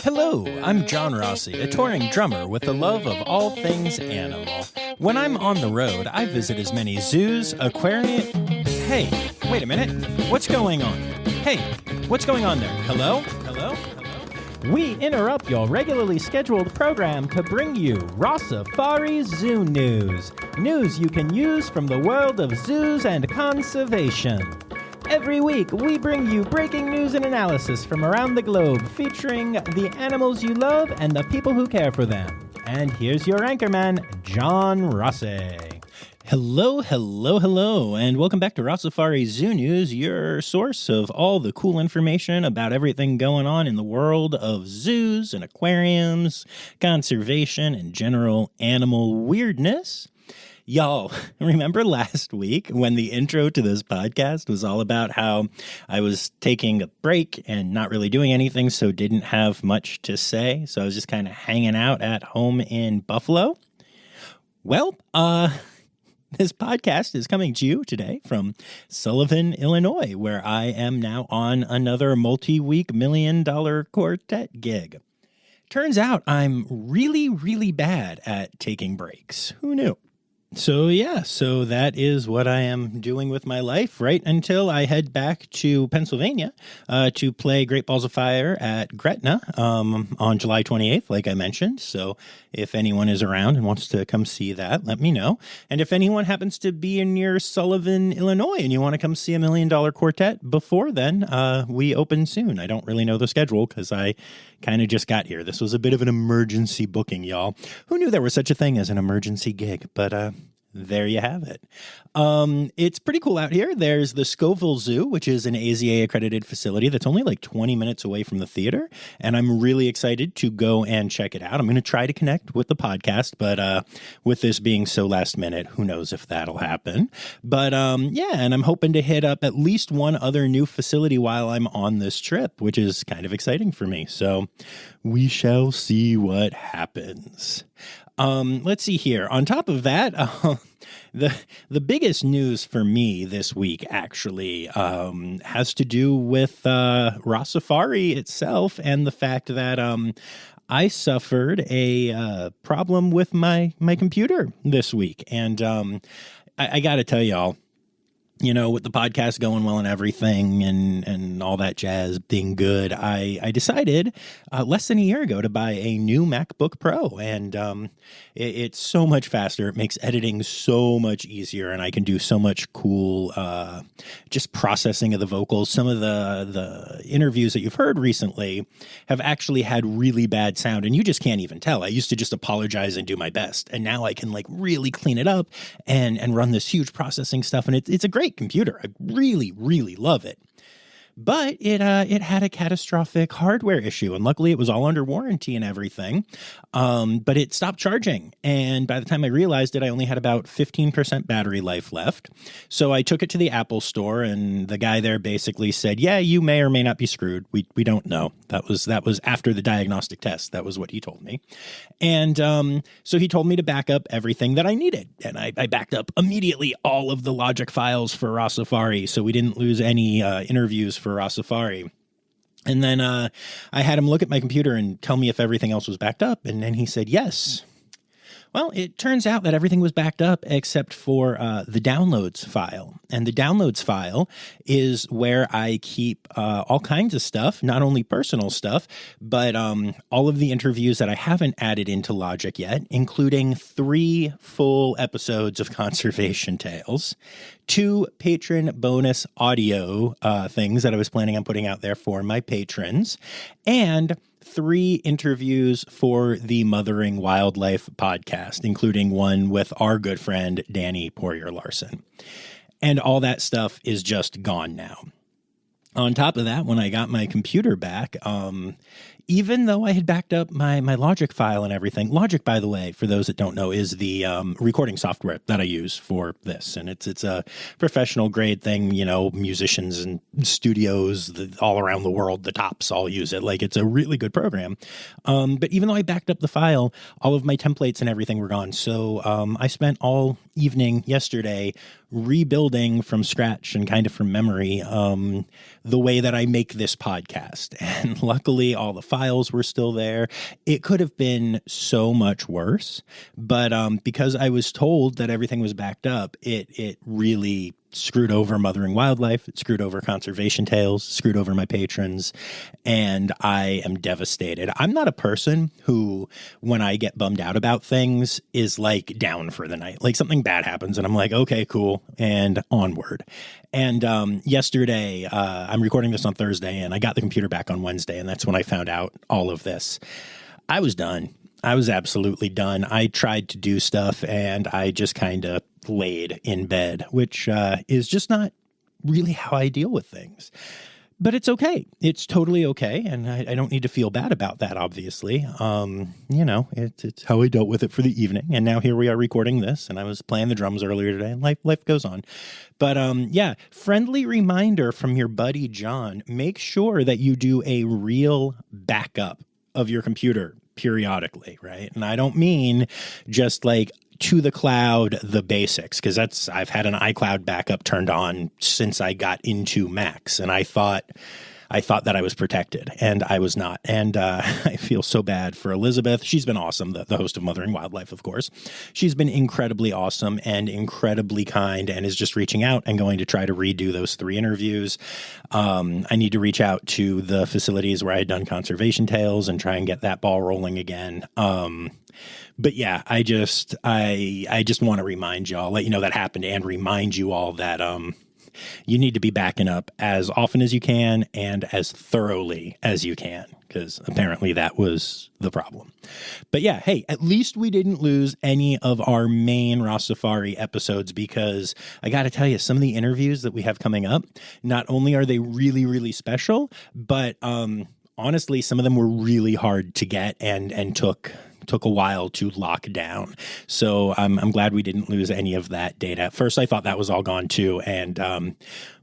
Hello, I'm John Rossi, a touring drummer with a love of all things animal. When I'm on the road, I visit as many zoos, aquariums... Hey, wait a minute. What's going on? Hey, what's going on there? Hello? Hello? Hello? We interrupt your regularly scheduled program to bring you Rossifari Zoo news. News you can use from the world of zoos and conservation. Every week, we bring you breaking news and analysis from around the globe, featuring the animals you love and the people who care for them. And here's your anchorman, John Rossi. Hello, hello, hello, and welcome back to Rossifari Zoo News, your source of all the cool information about everything going on in the world of zoos and aquariums, conservation, and general animal weirdness. Y'all, remember last week when the intro to this podcast was all about how I was taking a break and not really doing anything, so didn't have much to say? So I was just kind of hanging out at home in Buffalo. Well, this podcast is coming to you today from Sullivan, Illinois, where I am now on another multi-week $1 million quartet gig. Turns out I'm really, really bad at taking breaks. Who knew? So that is what I am doing with my life right until I head back to Pennsylvania to play Great Balls of Fire at Gretna on July 28th, like I mentioned. So if anyone is around and wants to come see that, let me know. And if anyone happens to be near Sullivan, Illinois, and you want to come see $1 million quartet before then, we open soon. I don't really know the schedule because I kind of just got here. This was a bit of an emergency booking, y'all. Who knew there was such a thing as an emergency gig? But there you have it. It's pretty cool out here. There's the Scoville Zoo, which is an AZA accredited facility that's only like 20 minutes away from the theater. And I'm really excited to go and check it out. I'm going to try to connect with the podcast, but with this being so last minute, who knows if that'll happen. But and I'm hoping to hit up at least one other new facility while I'm on this trip, which is kind of exciting for me. So we shall see what happens. Let's see here. On top of that, the biggest news for me this week actually has to do with Rossifari itself and the fact that I suffered a problem with my computer this week. And I got to tell y'all, you know, with the podcast going well and everything and all that jazz being good, I decided less than a year ago to buy a new MacBook Pro. And it's so much faster. It makes editing so much easier. And I can do so much cool just processing of the vocals. Some of the interviews that you've heard recently have actually had really bad sound. And you just can't even tell. I used to just apologize and do my best. And now I can like really clean it up and run this huge processing stuff. And it's a great computer. I really, really love it. But it had a catastrophic hardware issue, and luckily it was all under warranty and everything. But it stopped charging, and by the time I realized it, I only had about 15% battery life left. So I took it to the Apple store, and the guy there basically said, "Yeah, you may or may not be screwed. We don't know." That was after the diagnostic test. That was what he told me, and so he told me to back up everything that I needed, and I backed up immediately all of the Logic files for Rossifari, so we didn't lose any interviews for Rossifari. And then I had him look at my computer and tell me if everything else was backed up. And then he said, yes. Well, it turns out that everything was backed up except for the downloads file. And the downloads file is where I keep all kinds of stuff, not only personal stuff, but all of the interviews that I haven't added into Logic yet, including 3 full episodes of Conservation Tales, 2 patron bonus audio things that I was planning on putting out there for my patrons, and 3 interviews for the Mothering Wildlife podcast, including one with our good friend, Danny Poirier-Larson. And all that stuff is just gone now. On top of that, when I got my computer back, even though I had backed up my Logic file and everything, Logic, by the way, for those that don't know, is the recording software that I use for this. And it's a professional grade thing, you know, musicians and studios all around the world, the tops all use it. Like, it's a really good program. But even though I backed up the file, all of my templates and everything were gone. So I spent all evening yesterday rebuilding from scratch and kind of from memory the way that I make this podcast. And luckily, all the files were still there. It could have been so much worse, but because I was told that everything was backed up, it really screwed over Mothering Wildlife. It screwed over Conservation Tales, screwed over my patrons, and I am devastated. I'm not a person who, when I get bummed out about things, is like down for the night. Like something bad happens and I'm like, okay, cool, and onward. And yesterday, I'm recording this on Thursday, and I got the computer back on Wednesday, and that's when I found out all of this. I was done. I was absolutely done. I tried to do stuff, and I just kind of laid in bed, which is just not really how I deal with things. But it's okay. It's totally okay, and I don't need to feel bad about that, obviously. It's how I dealt with it for the evening, and now here we are recording this, and I was playing the drums earlier today, and life goes on. But friendly reminder from your buddy John, make sure that you do a real backup of your computer periodically, right? And I don't mean just like to the cloud, the basics, because I've had an iCloud backup turned on since I got into Macs, and I thought that I was protected, and I was not. And I feel so bad for Elizabeth. She's been awesome, the host of Mothering Wildlife, of course. She's been incredibly awesome and incredibly kind, and is just reaching out and going to try to redo those 3 interviews. I need to reach out to the facilities where I had done Conservation Tales and try and get that ball rolling again. But yeah, I just want to remind y'all, let you know that happened, and remind you all that you need to be backing up as often as you can and as thoroughly as you can, because apparently that was the problem. But yeah, hey, at least we didn't lose any of our main Rossifari episodes, because I got to tell you, some of the interviews that we have coming up, not only are they really, really special, but honestly, some of them were really hard to get and took a while to lock down. So I'm glad we didn't lose any of that data. At first, I thought that was all gone too, and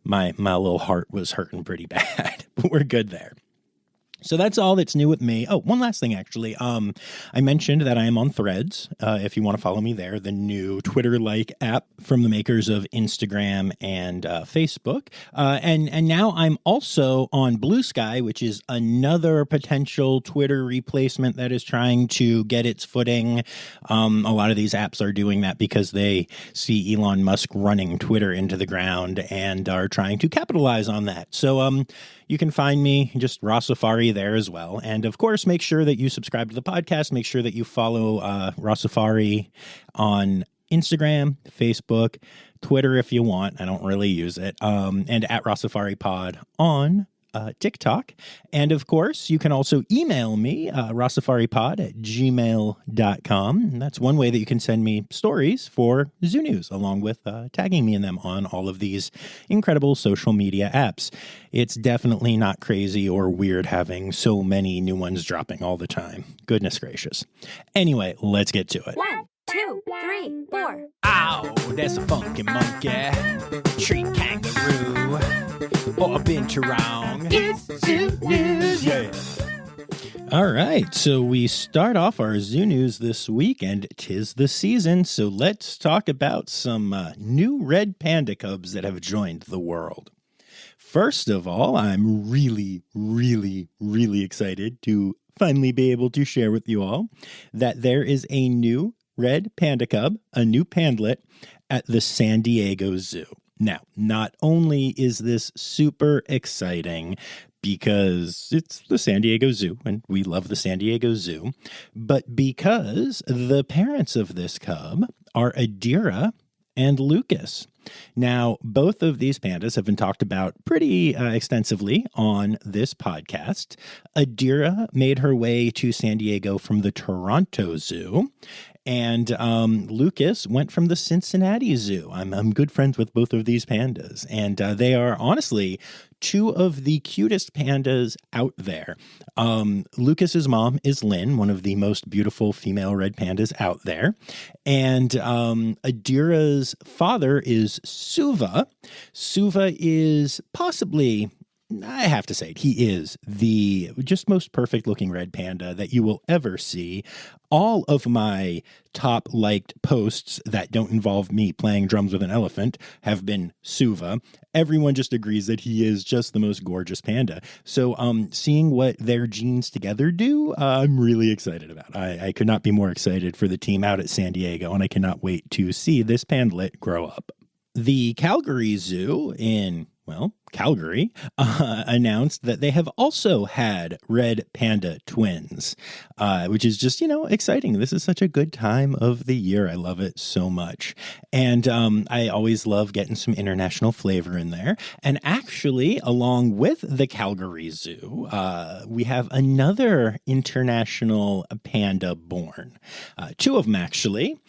my little heart was hurting pretty bad. But we're good there. So that's all that's new with me. Oh, one last thing, actually. I mentioned that I am on Threads. If you want to follow me there, the new Twitter-like app from the makers of Instagram and Facebook. And now I'm also on Blue Sky, which is another potential Twitter replacement that is trying to get its footing. A lot of these apps are doing that because they see Elon Musk running Twitter into the ground and are trying to capitalize on that. So you can find me, just Rossifari, there as well. And of course, make sure that you subscribe to the podcast. Make sure that you follow Rossifari on Instagram, Facebook, Twitter if you want. I don't really use it. And at Rossifari Pod on TikTok. And of course, you can also email me, rossifaripod@gmail.com. And that's one way that you can send me stories for Zoo News, along with tagging me in them on all of these incredible social media apps. It's definitely not crazy or weird having so many new ones dropping all the time. Goodness gracious. Anyway, let's get to it. 1, 2, 3, 4. Ow, that's a funky monkey. Tree kangaroo. Or a binturong. It's Zoo News. Yeah. All right, so we start off our Zoo News this week, and 'tis the season, so let's talk about some new red panda cubs that have joined the world. First of all, I'm really, really, really excited to finally be able to share with you all that there is a new red panda cub, a new pandlet, at the San Diego Zoo. Now, not only is this super exciting because it's the San Diego Zoo and we love the San Diego Zoo, but because the parents of this cub are Adira and Lucas. Now, both of these pandas have been talked about pretty extensively on this podcast. Adira made her way to San Diego from the Toronto Zoo, and Lucas went from the Cincinnati Zoo. I'm good friends with both of these pandas, and they are honestly two of the cutest pandas out there. Lucas's mom is Lynn, one of the most beautiful female red pandas out there. And Adira's father is Suva. Suva is possibly I have to say it, he is the just most perfect looking red panda that you will ever see. All of my top liked posts that don't involve me playing drums with an elephant have been Suva. Everyone just agrees that he is just the most gorgeous panda. So seeing what their genes together do, I'm really excited about. I could not be more excited for the team out at San Diego, and I cannot wait to see this pandlet grow up. The Calgary Zoo in Calgary, announced that they have also had red panda twins, which is just, exciting. This is such a good time of the year. I love it so much. And I always love getting some international flavor in there. And actually, along with the Calgary Zoo, we have another international panda born. Two of them, actually.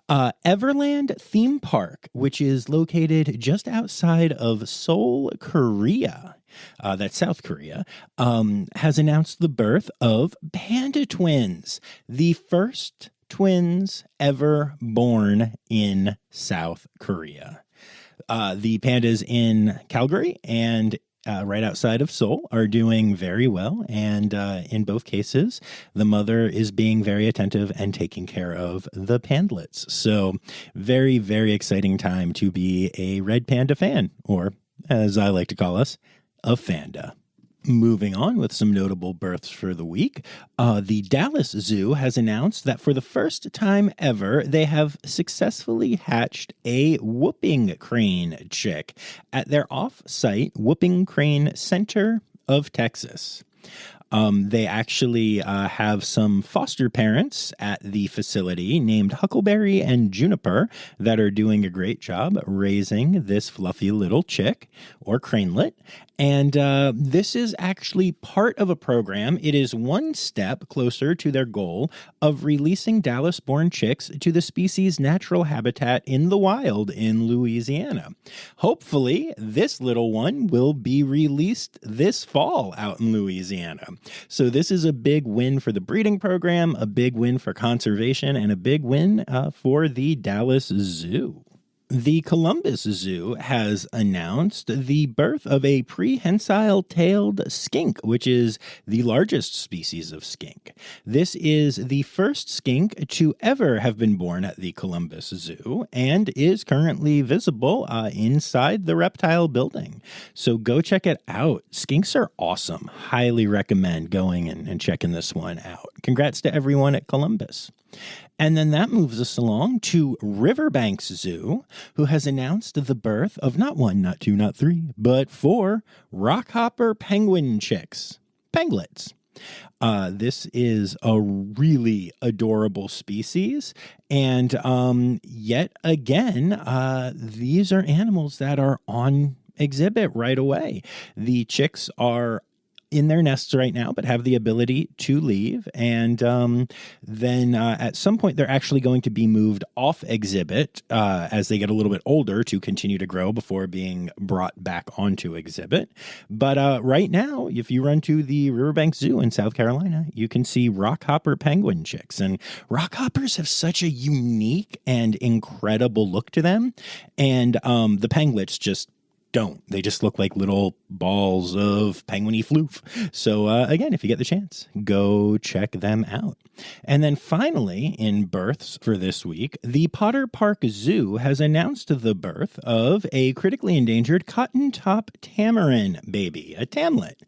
Everland Theme Park, which is located just outside of Seoul, Korea, that's South Korea, has announced the birth of panda twins, the first twins ever born in South Korea. The pandas in Calgary and right outside of Seoul are doing very well, and in both cases, the mother is being very attentive and taking care of the pandlets. So very, very exciting time to be a red panda fan, or as I like to call us, a fanda. Moving on with some notable births for the week, the Dallas Zoo has announced that for the first time ever, they have successfully hatched a whooping crane chick at their off-site Whooping Crane Center of Texas. They actually have some foster parents at the facility named Huckleberry and Juniper that are doing a great job raising this fluffy little chick, or cranelet. And this is actually part of a program. It is one step closer to their goal of releasing Dallas-born chicks to the species' natural habitat in the wild in Louisiana. Hopefully, this little one will be released this fall out in Louisiana. So this is a big win for the breeding program, a big win for conservation, and a big win for the Dallas Zoo. The Columbus Zoo has announced the birth of a prehensile-tailed skink, which is the largest species of skink. This is the first skink to ever have been born at the Columbus Zoo and is currently visible inside the reptile building. So go check it out. Skinks are awesome. Highly recommend going and checking this one out. Congrats to everyone at Columbus. And then that moves us along to Riverbanks Zoo, who has announced the birth of not one, not two, not three, but 4 rockhopper penguin chicks, penglets. This is a really adorable species. And yet again, these are animals that are on exhibit right away. The chicks are in their nests right now, but have the ability to leave. And then at some point, they're actually going to be moved off exhibit as they get a little bit older to continue to grow before being brought back onto exhibit. But right now, if you run to the Riverbank Zoo in South Carolina, you can see rockhopper penguin chicks. And rockhoppers have such a unique and incredible look to them. And the penglets just don't. They just look like little balls of penguin-y floof. So again, if you get the chance, go check them out. And then finally, in births for this week, the Potter Park Zoo has announced the birth of a critically endangered cotton-top tamarin baby, a tamlet.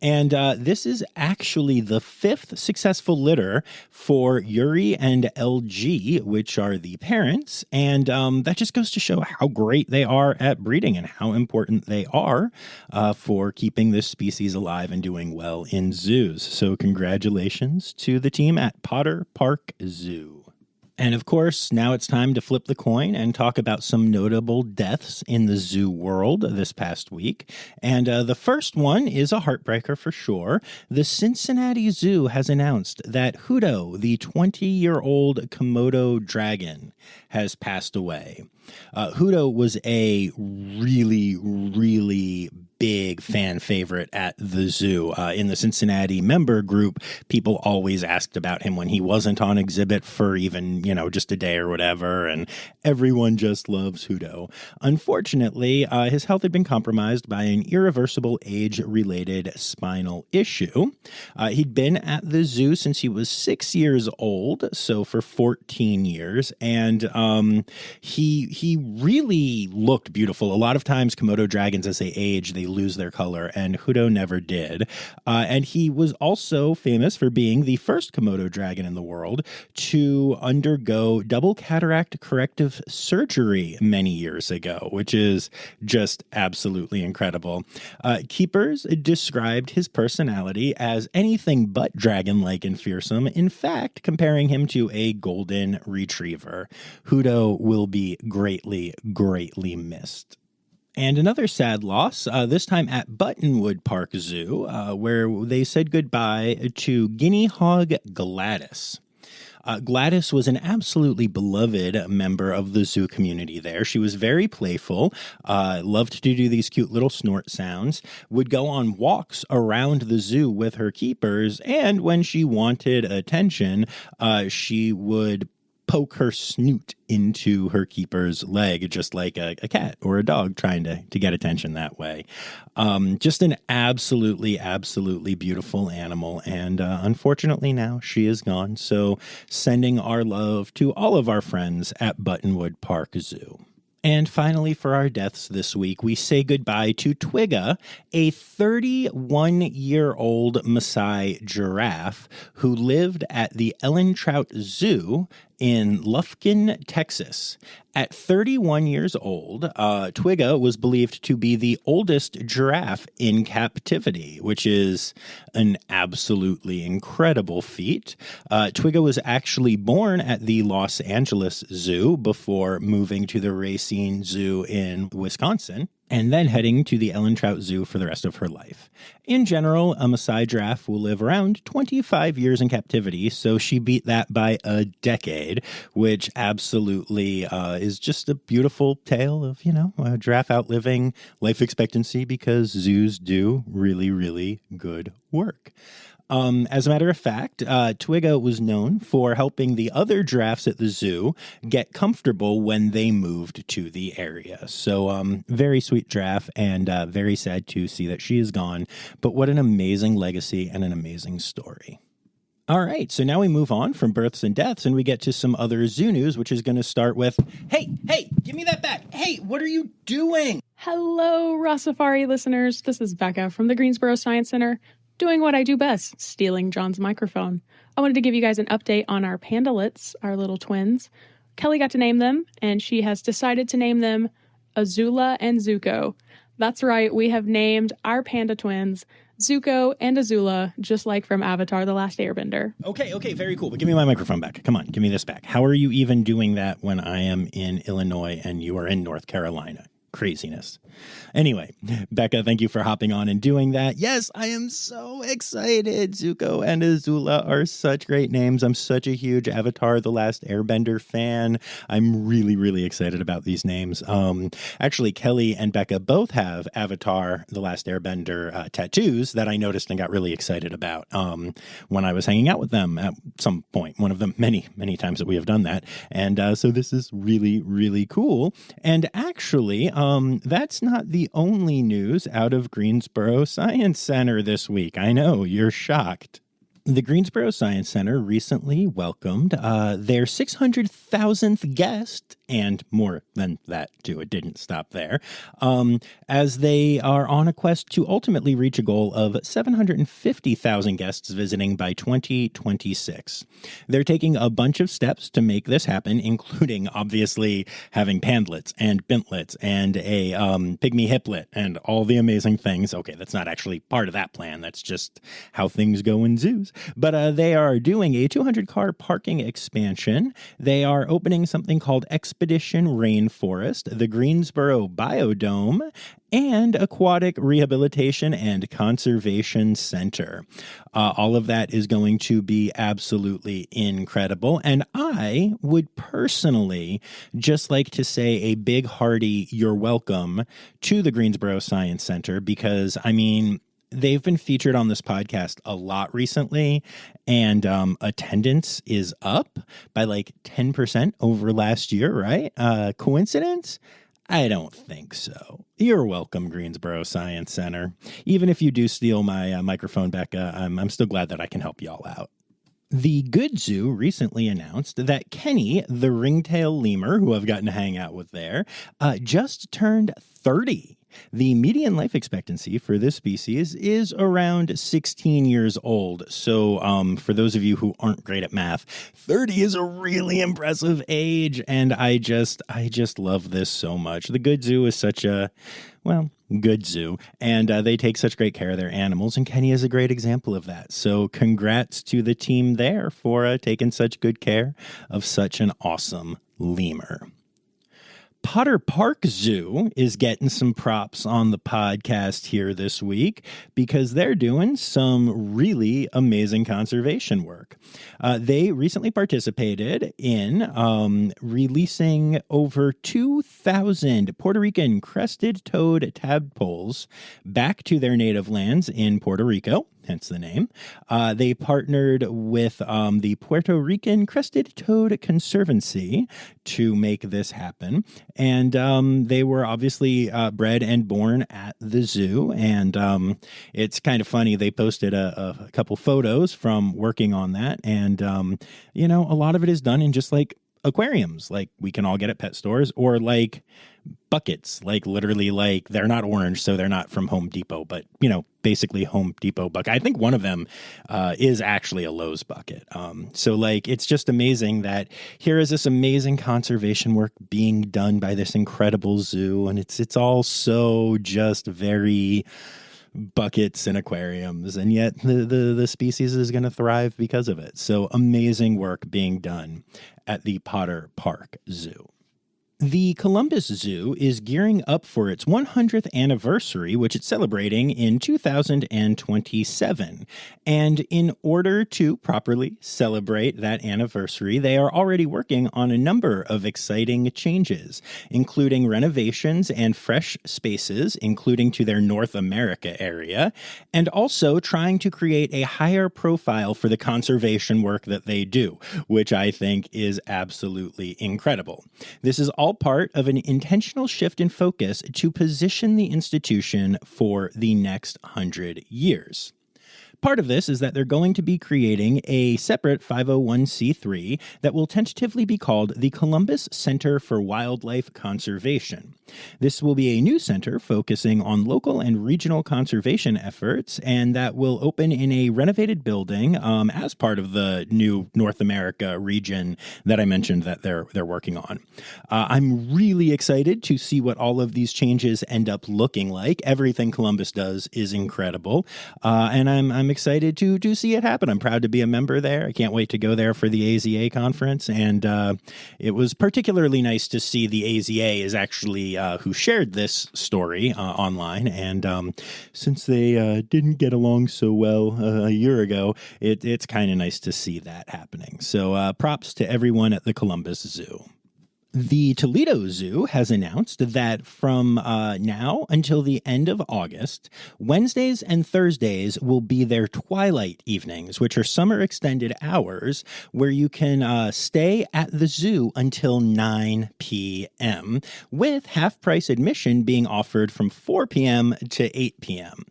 And this is actually the 5th successful litter for Yuri and LG, which are the parents. And that just goes to show how great they are at breeding and how important they are for keeping this species alive and doing well in zoos. So congratulations to the team at Potter Park Zoo. And of course, now it's time to flip the coin and talk about some notable deaths in the zoo world this past week. And the first one is a heartbreaker for sure. The Cincinnati Zoo has announced that Hudo, the 20-year-old Komodo dragon, has passed away. Hudo was a really, really big fan favorite at the zoo. In the Cincinnati member group, people always asked about him when he wasn't on exhibit for even, just a day or whatever, and everyone just loves Hudo. Unfortunately, his health had been compromised by an irreversible age-related spinal issue. He'd been at the zoo since he was 6 years old, so for 14 years, and he really looked beautiful. A lot of times Komodo dragons, as they age, they lose their color, and Hudo never did. And he was also famous for being the first Komodo dragon in the world to undergo double cataract corrective surgery many years ago, which is just absolutely incredible. Keepers described his personality as anything but dragon-like and fearsome, in fact, comparing him to a golden retriever. Hudo will be greatly, greatly missed. And another sad loss, this time at Buttonwood Park Zoo, where they said goodbye to guinea hog Gladys. Gladys was an absolutely beloved member of the zoo community there. She was very playful, loved to do these cute little snort sounds, would go on walks around the zoo with her keepers, and when she wanted attention, she would poke her snoot into her keeper's leg, just like a cat or a dog trying to get attention that way. Just an absolutely, absolutely beautiful animal. And unfortunately now she is gone. So sending our love to all of our friends at Buttonwood Park Zoo. And finally, for our deaths this week, we say goodbye to Twigga, a 31-year-old Maasai giraffe who lived at the Ellen Trout Zoo in Lufkin, Texas. At 31 years old, Twigga was believed to be the oldest giraffe in captivity, which is an absolutely incredible feat. Twigga was actually born at the Los Angeles Zoo before moving to the Racine Zoo in Wisconsin, and then heading to the Ellen Trout Zoo for the rest of her life. In general, a Maasai giraffe will live around 25 years in captivity, so she beat that by a decade, which absolutely is just a beautiful tale of, a giraffe outliving life expectancy because zoos do really, really good work. As a matter of fact, Twigga was known for helping the other giraffes at the zoo get comfortable when they moved to the area. So, very sweet giraffe, and very sad to see that she is gone. But what an amazing legacy and an amazing story. All right, so now we move on from births and deaths, and we get to some other zoo news, which is going to start with, hey, give me that back. Hey, what are you doing? Hello, Rossifari listeners. This is Becca from the Greensboro Science Center, doing what I do best, stealing John's microphone. I wanted to give you guys an update on our pandalets, our little twins. Kelly got to name them, and she has decided to name them Azula and Zuko. That's right, we have named our panda twins Zuko and Azula, just like from Avatar: The Last Airbender. Okay, very cool. But give me my microphone back. Come on, give me this back. How are you even doing that when I am in Illinois and you are in North Carolina? Craziness. Anyway, Becca, thank you for hopping on and doing that. Yes, I am so excited. Zuko and Azula are such great names. I'm such a huge Avatar: The Last Airbender fan. I'm really, really excited about these names. Actually, Kelly and Becca both have Avatar: The Last Airbender tattoos that I noticed and got really excited about when I was hanging out with them at some point. One of them many, many times that we have done that. And so this is really, really cool. And actually, that's not the only news out of Greensboro Science Center this week. I know, you're shocked. The Greensboro Science Center recently welcomed their 600,000th guest, and more than that, too. It didn't stop there, as they are on a quest to ultimately reach a goal of 750,000 guests visiting by 2026. They're taking a bunch of steps to make this happen, including, obviously, having pandlets and bintlets and a pygmy hiplet and all the amazing things. Okay, that's not actually part of that plan. That's just how things go in zoos. is. But they are doing a 200-car parking expansion. They are opening something called Expedition Rainforest, the Greensboro Biodome, and Aquatic Rehabilitation and Conservation Center. All of that is going to be absolutely incredible. And I would personally just like to say a big hearty you're welcome to the Greensboro Science Center because, I mean, they've been featured on this podcast a lot recently, and attendance is up by like 10% over last year, right? Coincidence? I don't think so. You're welcome, Greensboro Science Center. Even if you do steal my microphone, Becca, I'm still glad that I can help y'all out. The Good Zoo recently announced that Kenny, the ringtail lemur, who I've gotten to hang out with there, just turned 30. The median life expectancy for this species is around 16 years old. So for those of you who aren't great at math, 30 is a really impressive age. And I just love this so much. The Good Zoo is such a, well, good zoo. And they take such great care of their animals. And Kenny is a great example of that. So congrats to the team there for taking such good care of such an awesome lemur. Potter Park Zoo is getting some props on the podcast here this week because they're doing some really amazing conservation work. They recently participated in releasing over 2,000 Puerto Rican crested toad tadpoles back to their native lands in Puerto Rico. Hence the name. They partnered with the Puerto Rican Crested Toad Conservancy to make this happen. And they were obviously bred and born at the zoo. And it's kind of funny. They posted a couple photos from working on that. And, a lot of it is done in just like aquariums, like we can all get at pet stores, or like buckets, like literally, like they're not orange, so they're not from Home Depot, but basically Home Depot bucket. I think one of them is actually a Lowe's bucket. So like it's just amazing that here is this amazing conservation work being done by this incredible zoo, and it's all so just very buckets and aquariums, and yet the species is going to thrive because of it. So amazing work being done at the Potter Park Zoo. The Columbus Zoo is gearing up for its 100th anniversary, which it's celebrating in 2027. And in order to properly celebrate that anniversary, they are already working on a number of exciting changes, including renovations and fresh spaces, including to their North America area, and also trying to create a higher profile for the conservation work that they do, which I think is absolutely incredible. This is all part of an intentional shift in focus to position the institution for the next 100 years. Part of this is that they're going to be creating a separate 501c3 that will tentatively be called the Columbus Center for Wildlife Conservation. This will be a new center focusing on local and regional conservation efforts, and that will open in a renovated building as part of the new North America region that I mentioned that they're working on. I'm really excited to see what all of these changes end up looking like. Everything Columbus does is incredible, and I'm excited to see it happen. I'm proud to be a member there. I can't wait to go there for the AZA conference, and it was particularly nice to see the AZA is actually who shared this story online, and since they didn't get along so well a year ago, it's kind of nice to see that happening. So props to everyone at the Columbus Zoo. The Toledo Zoo has announced that from now until the end of August, Wednesdays and Thursdays will be their twilight evenings, which are summer extended hours where you can stay at the zoo until 9 p.m., with half-price admission being offered from 4 p.m. to 8 p.m.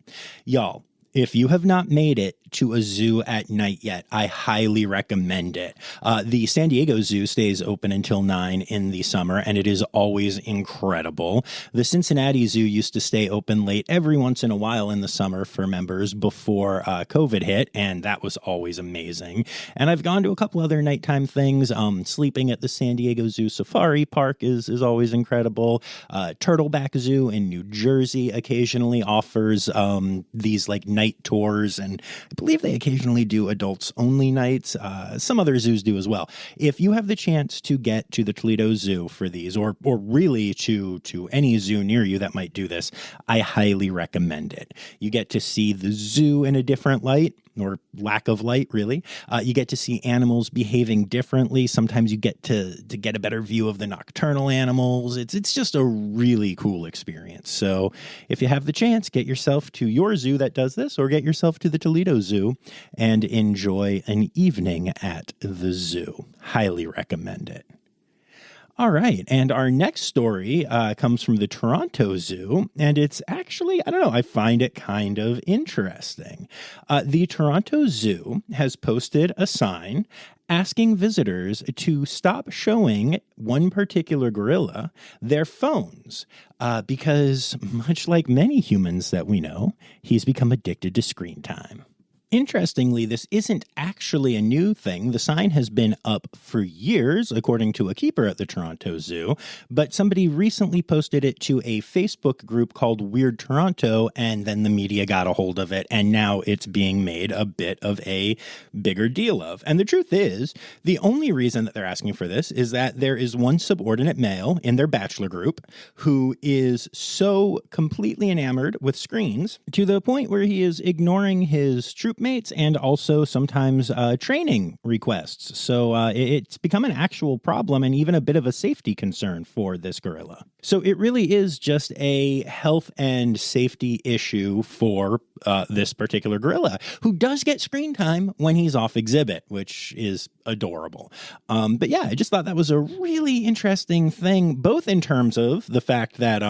Y'all, if you have not made it to a zoo at night yet, I highly recommend it. The San Diego Zoo stays open until 9 in the summer, and it is always incredible. The Cincinnati Zoo used to stay open late every once in a while in the summer for members before COVID hit, and that was always amazing. And I've gone to a couple other nighttime things. Sleeping at the San Diego Zoo Safari Park is always incredible. Turtleback Zoo in New Jersey occasionally offers these like night tours, and I believe they occasionally do adults-only nights. Some other zoos do as well. If you have the chance to get to the Toledo Zoo for these, or really to any zoo near you that might do this, I highly recommend it. You get to see the zoo in a different light, or lack of light, really. You get to see animals behaving differently. Sometimes you get to get a better view of the nocturnal animals. It's just a really cool experience. So if you have the chance, get yourself to your zoo that does this, or get yourself to the Toledo Zoo and enjoy an evening at the zoo. Highly recommend it. All right, and our next story comes from the Toronto Zoo, and it's actually, I don't know, I find it kind of interesting. The Toronto Zoo has posted a sign asking visitors to stop showing one particular gorilla their phones because, much like many humans that we know, he's become addicted to screen time. Interestingly, this isn't actually a new thing. The sign has been up for years, according to a keeper at the Toronto Zoo, but somebody recently posted it to a Facebook group called Weird Toronto, and then the media got a hold of it, and now it's being made a bit of a bigger deal of. And the truth is, the only reason that they're asking for this is that there is one subordinate male in their bachelor group who is so completely enamored with screens to the point where he is ignoring his troop mates and also sometimes training requests. So it's become an actual problem and even a bit of a safety concern for this gorilla. So it really is just a health and safety issue for this particular gorilla, who does get screen time when he's off exhibit, which is adorable. But yeah, I just thought that was a really interesting thing, both in terms of the fact that,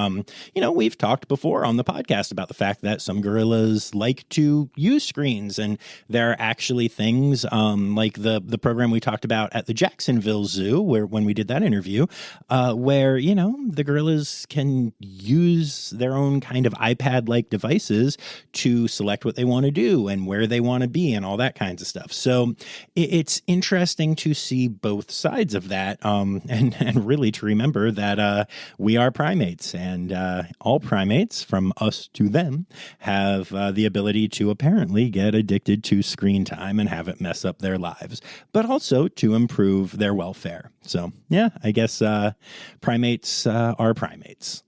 we've talked before on the podcast about the fact that some gorillas like to use screens. And there are actually things like the program we talked about at the Jacksonville Zoo, when we did that interview, where, the gorillas can use their own kind of iPad-like devices to select what they want to do and where they want to be and all that kinds of stuff. So it's interesting to see both sides of that, and really to remember that we are primates, and all primates, from us to them, have the ability to apparently get addicted to screen time and have it mess up their lives, but also to improve their welfare. So yeah, I guess primates are primates.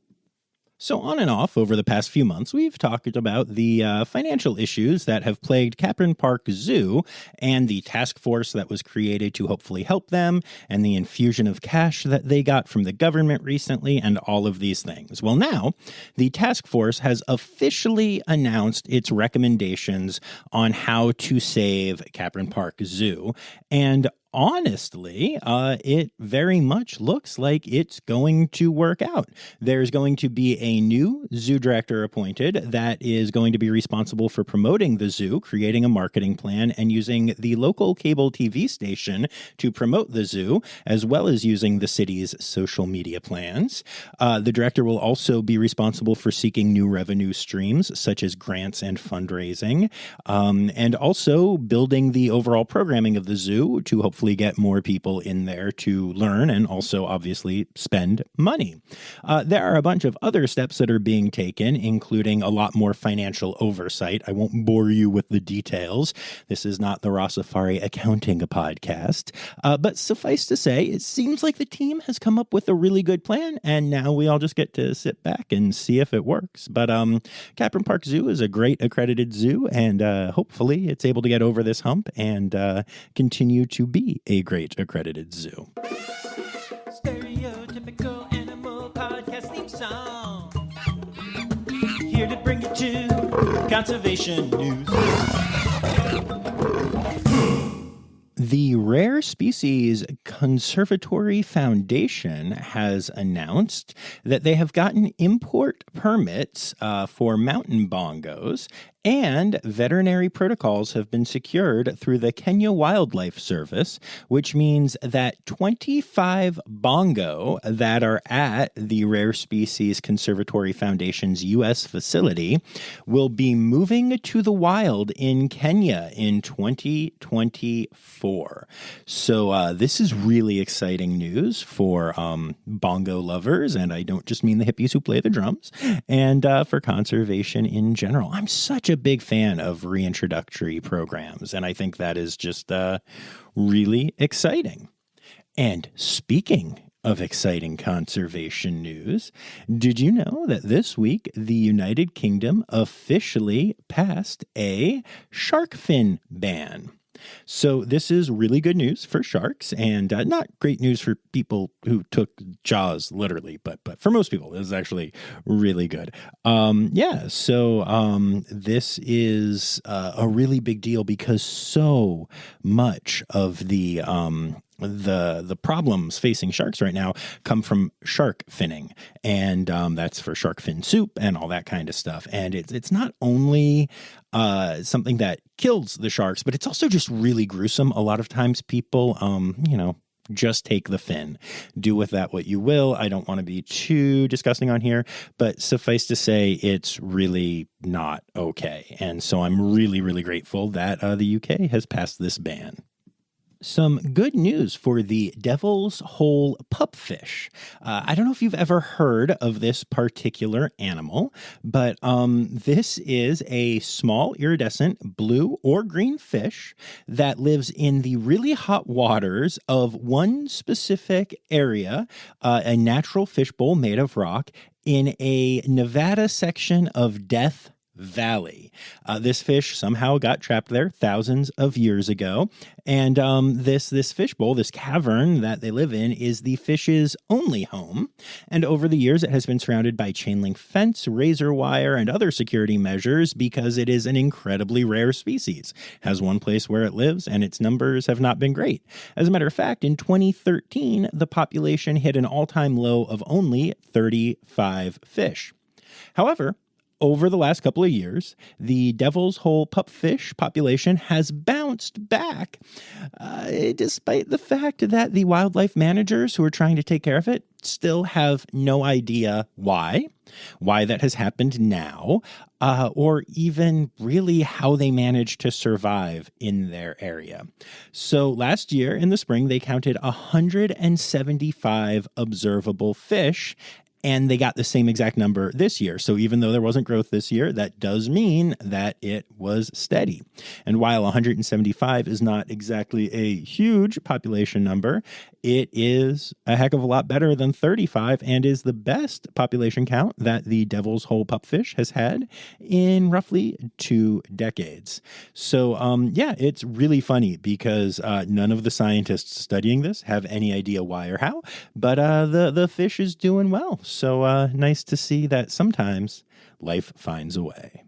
So on and off over the past few months, we've talked about the financial issues that have plagued Capron Park Zoo and the task force that was created to hopefully help them, and the infusion of cash that they got from the government recently, and all of these things. Well, now the task force has officially announced its recommendations on how to save Capron Park Zoo, and honestly, it very much looks like it's going to work out. There's going to be a new zoo director appointed that is going to be responsible for promoting the zoo, creating a marketing plan, and using the local cable TV station to promote the zoo, as well as using the city's social media plans. The director will also be responsible for seeking new revenue streams, such as grants and fundraising, and also building the overall programming of the zoo to hopefully get more people in there to learn and also obviously spend money. There are a bunch of other steps that are being taken, including a lot more financial oversight. I won't bore you with the details. This is not the Rossifari accounting podcast. But suffice to say, it seems like the team has come up with a really good plan, and now we all just get to sit back and see if it works. But Capron Park Zoo is a great accredited zoo, and hopefully it's able to get over this hump and continue to be a great accredited zoo. Stereotypical animal podcast theme song. Here to bring you to conservation news. The Rare Species Conservatory Foundation has announced that they have gotten import permits for mountain bongos, and veterinary protocols have been secured through the Kenya Wildlife Service, which means that 25 bongo that are at the Rare Species Conservatory Foundation's U.S. facility will be moving to the wild in Kenya in 2024. So this is really exciting news for bongo lovers, and I don't just mean the hippies who play the drums, and for conservation in general. I'm such a a big fan of reintroductory programs, and I think that is just really exciting. And speaking of exciting conservation news, did you know that this week the United Kingdom officially passed a shark fin ban? So this is really good news for sharks, and not great news for people who took Jaws literally, but for most people, this is actually really good. This is a really big deal because so much of the problems facing sharks right now come from shark finning, and that's for shark fin soup and all that kind of stuff. And it's not only something that kills the sharks, but it's also just really gruesome. A lot of times people, just take the fin. Do with that what you will. I don't want to be too disgusting on here, but suffice to say, it's really not okay. And so I'm really, really grateful that the UK has passed this ban. Some good news for the devil's hole pupfish. I don't know if you've ever heard of this particular animal, but this is a small iridescent blue or green fish that lives in the really hot waters of one specific area, a natural fishbowl made of rock in a Nevada section of Death Valley. This fish somehow got trapped there thousands of years ago, and this fishbowl, this cavern that they live in, is the fish's only home. And over the years, it has been surrounded by chain link fence, razor wire, and other security measures because it is an incredibly rare species. It has one place where it lives, and its numbers have not been great. As a matter of fact, in 2013, the population hit an all-time low of only 35 fish. However, over the last couple of years, the devil's hole pupfish population has bounced back, despite the fact that the wildlife managers who are trying to take care of it still have no idea why that has happened now, or even really how they managed to survive in their area. So last year in the spring, they counted 175 observable fish, and they got the same exact number this year. So even though there wasn't growth this year, that does mean that it was steady. And while 175 is not exactly a huge population number, it is a heck of a lot better than 35 and is the best population count that the devil's hole pupfish has had in roughly 2 decades. So, it's really funny because none of the scientists studying this have any idea why or how, but the fish is doing well. So nice to see that sometimes life finds a way.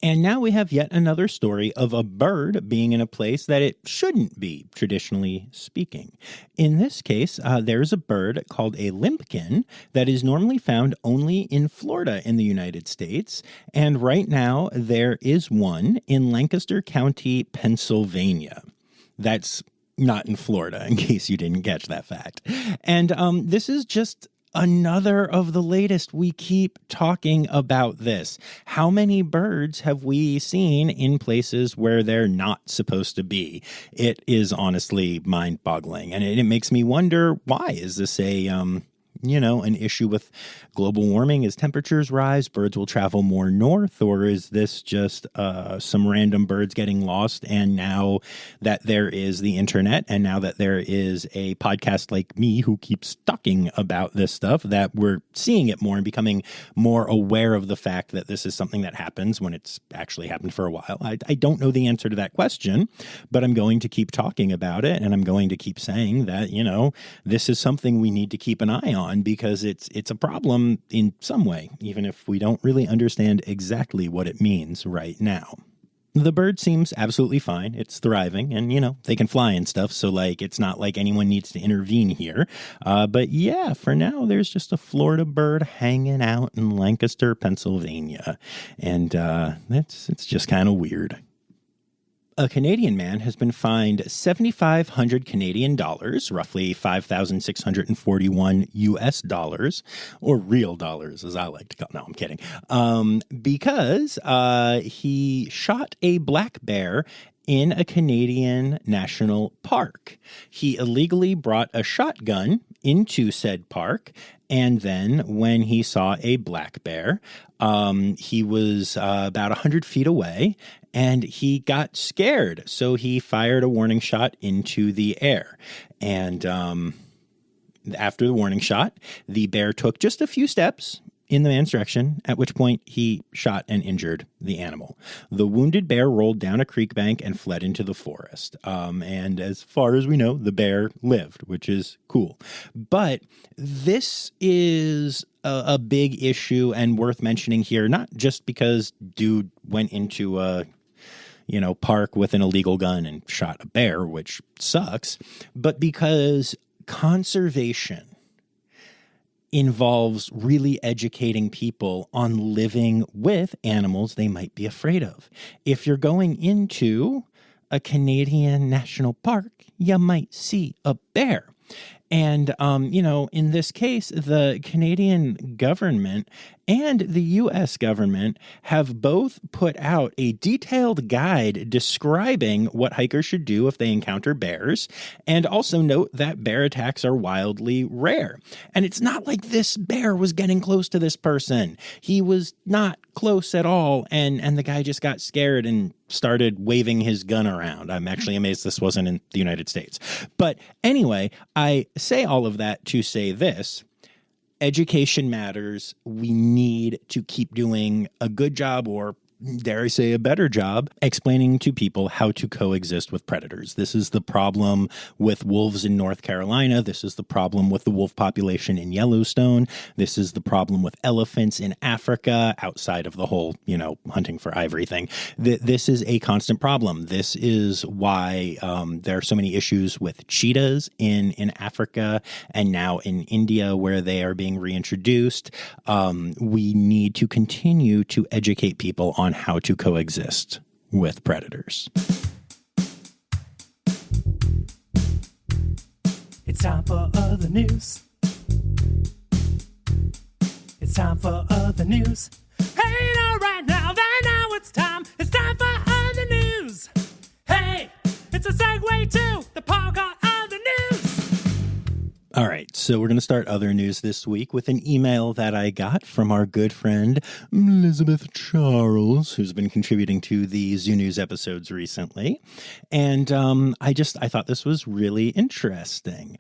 And now we have yet another story of a bird being in a place that it shouldn't be, traditionally speaking. In this case, there's a bird called a limpkin that is normally found only in Florida in the United States. And right now, there is one in Lancaster County, Pennsylvania. That's not in Florida, in case you didn't catch that fact. And this is just another of the latest. We keep talking about this. How many birds have we seen in places where they're not supposed to be? It is honestly mind-boggling, and it makes me wonder, why is this an issue with global warming? As temperatures rise, birds will travel more north, or is this just some random birds getting lost? And now that there is the internet, and now that there is a podcast like me who keeps talking about this stuff, that we're seeing it more and becoming more aware of the fact that this is something that happens when it's actually happened for a while. I don't know the answer to that question, but I'm going to keep talking about it, and I'm going to keep saying that, this is something we need to keep an eye on, because it's a problem in some way, even if we don't really understand exactly what it means right now. The bird seems absolutely fine. It's thriving, and, they can fly and stuff, so, it's not like anyone needs to intervene here. But yeah, for now, there's just a Florida bird hanging out in Lancaster, Pennsylvania. And it's just kind of weird. A Canadian man has been fined 7,500 Canadian dollars, roughly 5,641 US dollars, or real dollars, as I like to call. No, I'm kidding. Because he shot a black bear in a Canadian national park. He illegally brought a shotgun into said park, And then when he saw a black bear, he was about 100 feet away, and he got scared. So he fired a warning shot into the air. And after the warning shot, the bear took just a few steps in the man's direction, at which point he shot and injured the animal. The wounded bear rolled down a creek bank and fled into the forest. And as far as we know, the bear lived, which is cool. But this is a big issue and worth mentioning here, not just because dude went into a park with an illegal gun and shot a bear, which sucks, but because conservation involves really educating people on living with animals they might be afraid of. If you're going into a Canadian national park, you might see a bear. And, in this case, the Canadian government and the U.S. government have both put out a detailed guide describing what hikers should do if they encounter bears, and also note that bear attacks are wildly rare. And it's not like this bear was getting close to this person. He was not close at all, and the guy just got scared and started waving his gun around. I'm actually amazed this wasn't in the United States. But anyway, I say all of that to say this. Education matters. We need to keep doing a good job, or dare I say a better job, explaining to people how to coexist with predators. This is the problem with wolves in North Carolina. This is the problem with the wolf population in Yellowstone. This is the problem with elephants in Africa, outside of the whole, hunting for ivory thing. This is a constant problem. This is why there are so many issues with cheetahs in Africa and now in India, where they are being reintroduced. We need to continue to educate people on how to coexist with predators. It's time for other news. It's time for other news. Hey, now, right now, it's time. It's time for other news. Hey, it's a segue to the part called other news. All right, so we're going to start other news this week with an email that I got from our good friend Elizabeth Charles, who's been contributing to the Zoo News episodes recently. And I thought this was really interesting.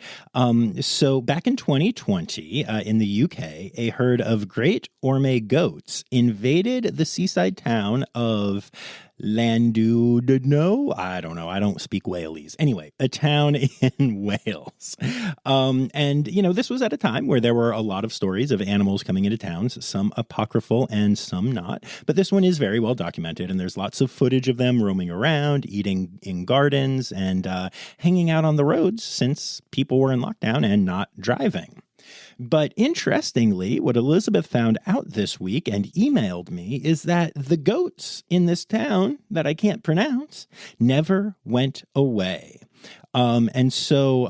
So back in 2020, in the UK, a herd of great Orme goats invaded the seaside town of Llandudno? I don't know. I don't speak Walese. Anyway, a town in Wales. And this was at a time where there were a lot of stories of animals coming into towns, some apocryphal and some not. But this one is very well documented, and there's lots of footage of them roaming around, eating in gardens, and hanging out on the roads since people were in lockdown and not driving. But interestingly, what Elizabeth found out this week and emailed me is that the goats in this town that I can't pronounce never went away. And so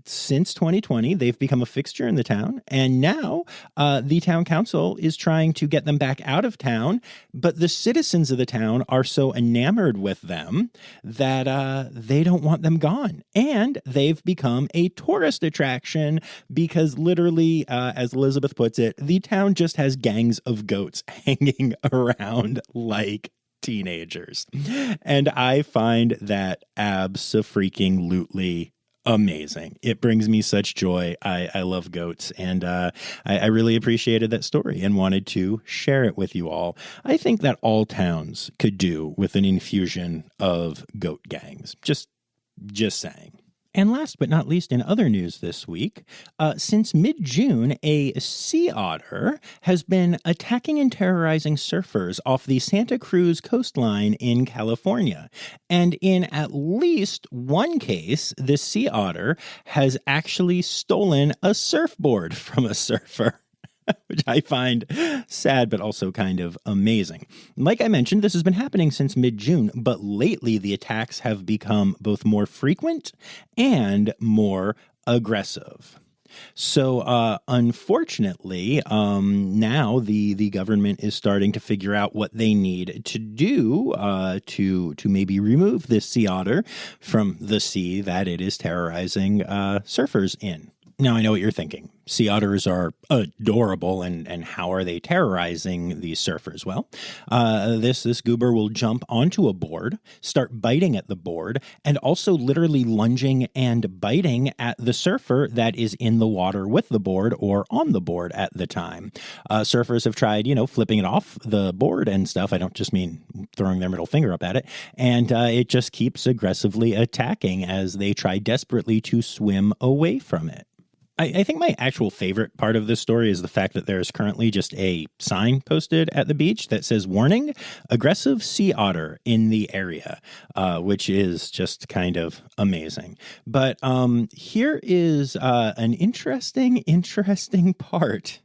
since 2020, they've become a fixture in the town. And now the town council is trying to get them back out of town. But the citizens of the town are so enamored with them that they don't want them gone. And they've become a tourist attraction because literally, as Elizabeth puts it, the town just has gangs of goats hanging around like teenagers. And I find that abso-freaking-lutely amazing. It brings me such joy. I love goats, and I really appreciated that story and wanted to share it with you all. I think that all towns could do with an infusion of goat gangs. Just saying. And last but not least, in other news this week, since mid-June, a sea otter has been attacking and terrorizing surfers off the Santa Cruz coastline in California. And in at least one case, the sea otter has actually stolen a surfboard from a surfer, which I find sad, but also kind of amazing. Like I mentioned, this has been happening since mid-June, but lately the attacks have become both more frequent and more aggressive. So, unfortunately, now the government is starting to figure out what they need to do to maybe remove this sea otter from the sea that it is terrorizing surfers in. Now, I know what you're thinking. Sea otters are adorable, and how are they terrorizing these surfers? Well, this goober will jump onto a board, start biting at the board, and also literally lunging and biting at the surfer that is in the water with the board or on the board at the time. Surfers have tried, flipping it off the board and stuff. I don't just mean throwing their middle finger up at it. And it just keeps aggressively attacking as they try desperately to swim away from it. I think my actual favorite part of this story is the fact that there is currently just a sign posted at the beach that says, "Warning, aggressive sea otter in the area," which is just kind of amazing. But here is an interesting part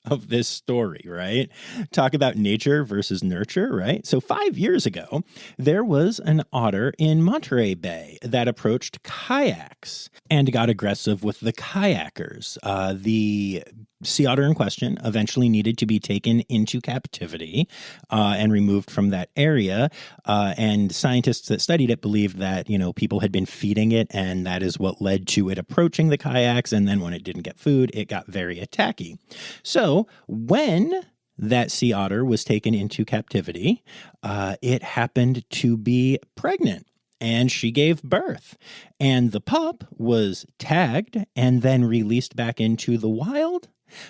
of this story, right? Talk about nature versus nurture, right? So 5 years ago, there was an otter in Monterey Bay that approached kayaks and got aggressive with the kayakers. The sea otter in question eventually needed to be taken into captivity and removed from that area. And scientists that studied it believed that, people had been feeding it, and that is what led to it approaching the kayaks. And then when it didn't get food, it got very attacky. So when that sea otter was taken into captivity, it happened to be pregnant. And she gave birth. And the pup was tagged and then released back into the wild.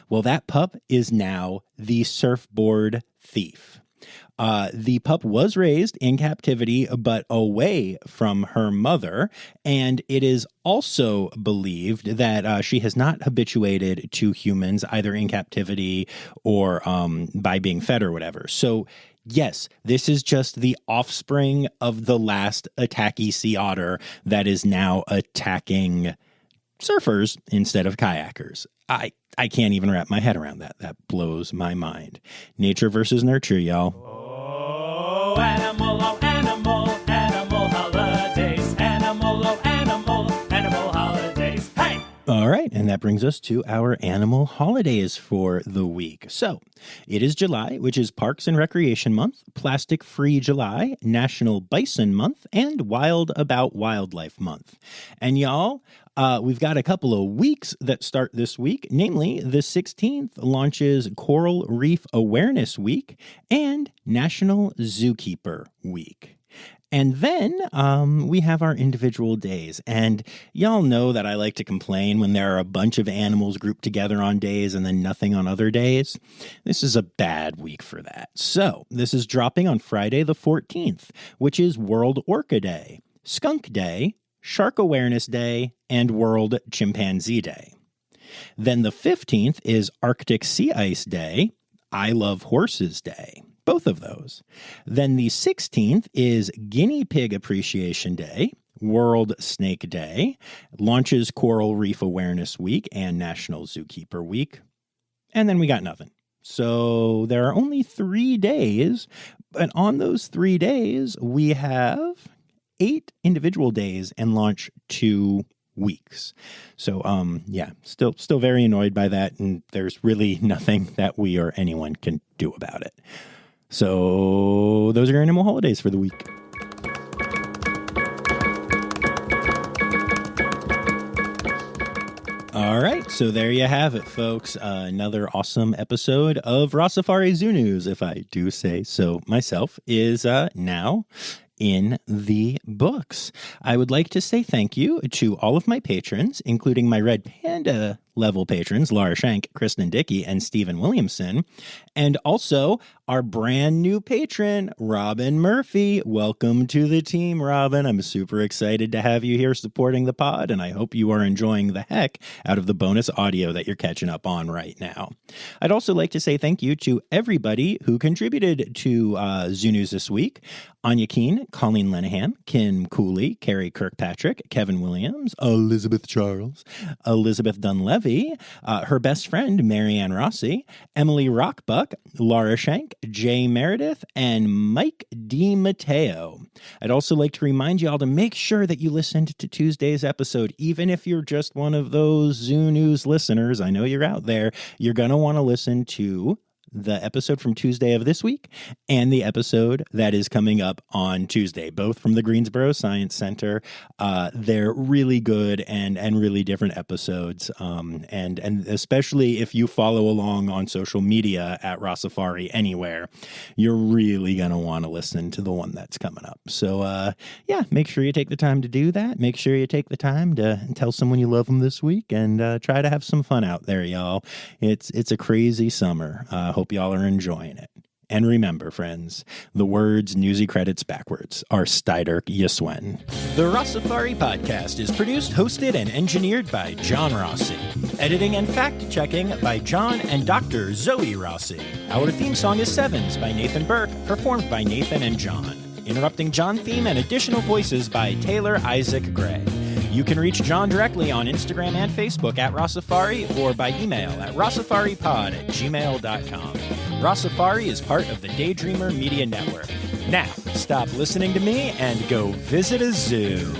Well, that pup is now the surfboard thief. The pup was raised in captivity, but away from her mother. And it is also believed that she has not habituated to humans, either in captivity or by being fed or whatever. So yes, this is just the offspring of the last attacky sea otter that is now attacking surfers instead of kayakers. I can't even wrap my head around that. That blows my mind. Nature versus nurture, y'all. Oh, animal holidays. Animal holidays. Hey! All right, and that brings us to our animal holidays for the week. So, it is July, which is Parks and Recreation Month, Plastic Free July, National Bison Month, and Wild About Wildlife Month. And y'all, we've got a couple of weeks that start this week, namely the 16th launches Coral Reef Awareness Week and National Zookeeper Week. And then we have our individual days. And y'all know that I like to complain when there are a bunch of animals grouped together on days and then nothing on other days. This is a bad week for that. So this is dropping on Friday the 14th, which is World Orca Day, Skunk Day, Shark Awareness Day, and World Chimpanzee Day. Then the 15th is Arctic Sea Ice Day, I Love Horses Day. Both of those. Then the 16th is Guinea Pig Appreciation Day, World Snake Day, launches Coral Reef Awareness Week and National Zookeeper Week. And then we got nothing. So there are only 3 days, but on those 3 days, we have 8 individual days and launch 2 weeks. So, still very annoyed by that, and there's really nothing that we or anyone can do about it. So those are your animal holidays for the week. All right, so there you have it, folks. Another awesome episode of Rossifari Zoo News, if I do say so myself, is now in the books. I would like to say thank you to all of my patrons, including my Red Panda level patrons, Laura Shank, Kristen Dickey, and Stephen Williamson, and also our brand new patron, Robin Murphy. Welcome to the team, Robin. I'm super excited to have you here supporting the pod, and I hope you are enjoying the heck out of the bonus audio that you're catching up on right now. I'd also like to say thank you to everybody who contributed to Zoo News this week. Anya Keene, Colleen Lenahan, Kim Cooley, Carrie Kirkpatrick, Kevin Williams, Elizabeth Charles, Elizabeth Dunlevy, her best friend, Marianne Rossi, Emily Rockbuck, Laura Shank, Jay Meredith, and Mike D. Mateo. I'd also like to remind you all to make sure that you listened to Tuesday's episode, even if you're just one of those Zoo News listeners. I know you're out there. You're going to want to listen to the episode from Tuesday of this week and the episode that is coming up on Tuesday, both from the Greensboro Science Center. They're really good and really different episodes. And especially if you follow along on social media at Rossifari anywhere, you're really going to want to listen to the one that's coming up. So, make sure you take the time to do that. Make sure you take the time to tell someone you love them this week and try to have some fun out there, y'all. It's a crazy summer. Hope y'all are enjoying it. And remember, friends, the words newsy credits backwards are Steiderk Yiswen. The Rossifari podcast is produced, hosted, and engineered by John Rossi. Editing and fact-checking by John and Dr. Zoe Rossi. Our theme song is Sevens by Nathan Burke, performed by Nathan and John. Interrupting John theme and additional voices by Taylor Isaac Gray. You can reach John directly on Instagram and Facebook at Rossifari or by email at rossifaripod@gmail.com. Rossifari is part of the Daydreamer Media Network. Now, stop listening to me and go visit a zoo.